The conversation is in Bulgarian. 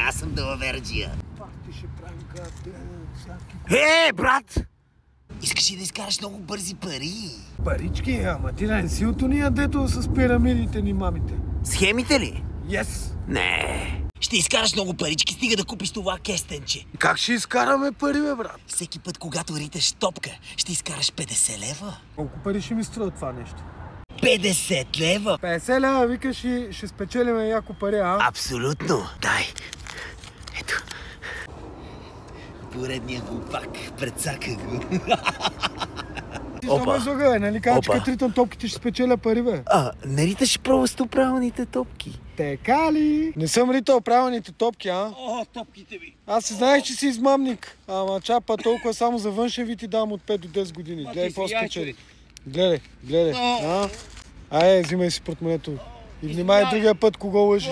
Аз съм далаверджия. Пак ти ще правим гад, Брат! Искаш ли да изкараш много бързи пари? Парички, ама ти не си от уния, дето с пирамидите ни мамите. Схемите ли? Yes! Не. Ще изкараш много парички, стига да купиш това кестенче. Как ще изкараме пари, бе, брат? Всеки път, когато риташ топка, ще изкараш 50 лева. Колко пари ще ми струва това нещо? 50 лева! 50 лева, викаш и ще спечелиме яко пари, а? Абсолютно. Дай. Ето. Поредния глупак. Прецака го. Ти само излага, бе, нали кажа, че като ритам топките ще спечеля пари, бе? Не риташ просто правилните топки. Така ли? Не съм ритал правилните топки, а? Топките ви. Аз си знаех, че си измамник. Ама чапа толкова само за външен вид и дам от 5 до 10 години. Гледай какво спечели. Гледай. Взимай си портмонето. И внимай другия път кого лъжиш.